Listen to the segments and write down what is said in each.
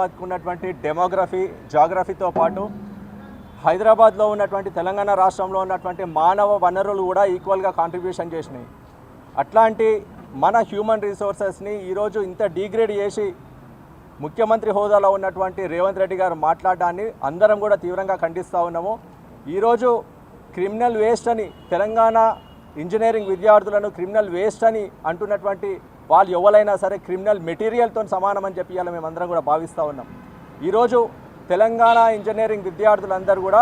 హైదరాబాద్కు ఉన్నటువంటి డెమోగ్రఫీ జాగ్రఫీతో పాటు హైదరాబాద్లో ఉన్నటువంటి తెలంగాణ రాష్ట్రంలో ఉన్నటువంటి మానవ వనరులు కూడా ఈక్వల్గా కాంట్రిబ్యూషన్ చేసినాయి. అట్లాంటి మన హ్యూమన్ రిసోర్సెస్ని ఈరోజు ఇంత డిగ్రేడ్ చేసి ముఖ్యమంత్రి హోదాలో ఉన్నటువంటి రేవంత్ రెడ్డి గారు మాట్లాడడాన్ని అందరం కూడా తీవ్రంగా ఖండిస్తూ ఉన్నాము. ఈరోజు క్రిమినల్ వేస్ట్ అని తెలంగాణ ఇంజనీరింగ్ విద్యార్థులను క్రిమినల్ వేస్ట్ అని అంటున్నటువంటి వాళ్ళు ఎవరైనా సరే క్రిమినల్ మెటీరియల్తో సమానమని చెప్పి ఇలా మేమందరం కూడా భావిస్తూ ఉన్నాం. ఈరోజు తెలంగాణ ఇంజనీరింగ్ విద్యార్థులందరూ కూడా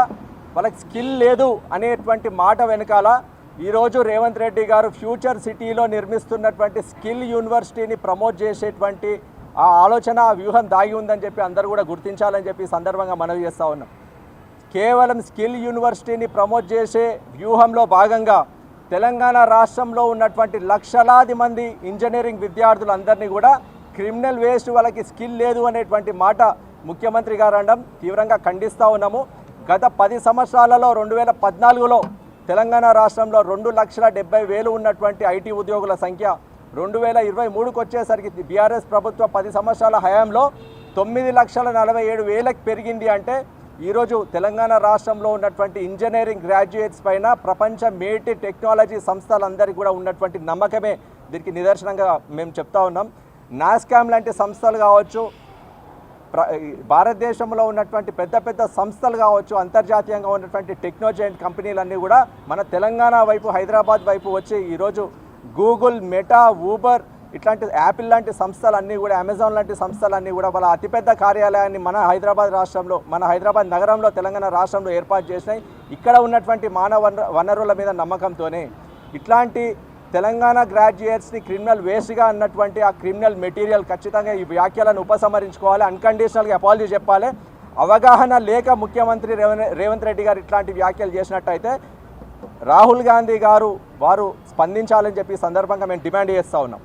వాళ్ళకి స్కిల్ లేదు అనేటువంటి మాట వెనకాల ఈరోజు రేవంత్ రెడ్డి గారు ఫ్యూచర్ సిటీలో నిర్మిస్తున్నటువంటి స్కిల్ యూనివర్సిటీని ప్రమోట్ చేసేటువంటి ఆ ఆలోచన ఆ వ్యూహం దాగి ఉందని చెప్పి అందరూ కూడా గుర్తించాలని చెప్పి సందర్భంగా మనవి చేస్తూ ఉన్నాం. కేవలం స్కిల్ యూనివర్సిటీని ప్రమోట్ చేసే వ్యూహంలో భాగంగా తెలంగాణ రాష్ట్రంలో ఉన్నటువంటి లక్షలాది మంది ఇంజనీరింగ్ విద్యార్థులందరినీ కూడా క్రిమినల్ వేస్ట్ వాళ్ళకి స్కిల్ లేదు అనేటువంటి మాట ముఖ్యమంత్రి గారు అనడం తీవ్రంగా ఖండిస్తూ ఉన్నాము. గత 10 సంవత్సరాలలో 2014లో తెలంగాణ రాష్ట్రంలో 2,70,000 ఉన్నటువంటి ఐటీ ఉద్యోగుల సంఖ్య 2023కు వచ్చేసరికి బీఆర్ఎస్ ప్రభుత్వ 10 సంవత్సరాల హయాంలో 9,47,000కి పెరిగింది. అంటే ఈరోజు తెలంగాణ రాష్ట్రంలో ఉన్నటువంటి ఇంజనీరింగ్ గ్రాడ్యుయేట్స్ పైన ప్రపంచ మేటి టెక్నాలజీ సంస్థలందరికీ కూడా ఉన్నటువంటి నమ్మకమే దీనికి నిదర్శనంగా మేము చెప్తా ఉన్నాం. నాస్కామ్ లాంటి సంస్థలు కావచ్చు, భారతదేశంలో ఉన్నటువంటి పెద్ద పెద్ద సంస్థలు కావచ్చు, అంతర్జాతీయంగా ఉన్నటువంటి టెక్నాలజీ కంపెనీలన్నీ కూడా మన తెలంగాణ వైపు హైదరాబాద్ వైపు వచ్చి ఈరోజు గూగుల్, మెటా, ఊబర్ ఇట్లాంటి యాపిల్ లాంటి సంస్థలన్నీ కూడా, అమెజాన్ లాంటి సంస్థలన్నీ కూడా వాళ్ళ అతిపెద్ద కార్యాలయాన్ని మన హైదరాబాద్ రాష్ట్రంలో, మన హైదరాబాద్ నగరంలో, తెలంగాణ రాష్ట్రంలో ఏర్పాటు చేసినాయి. ఇక్కడ ఉన్నటువంటి మానవ వనరుల మీద నమ్మకంతోనే ఇట్లాంటి తెలంగాణ గ్రాడ్యుయేట్స్ని క్రిమినల్ వేస్ట్గా అన్నటువంటి ఆ క్రిమినల్ మెటీరియల్ ఖచ్చితంగా ఈ వ్యాఖ్యలను ఉపసంహరించుకోవాలి, అన్కండిషనల్గా అపాలజీ చెప్పాలి. అవగాహన లేక ముఖ్యమంత్రి రేవంత్ రెడ్డి గారు ఇట్లాంటి వ్యాఖ్యలు చేసినట్టయితే రాహుల్ గాంధీ గారు వారు స్పందించాలని చెప్పి సందర్భంగా మేము డిమాండ్ చేస్తూ ఉన్నాం.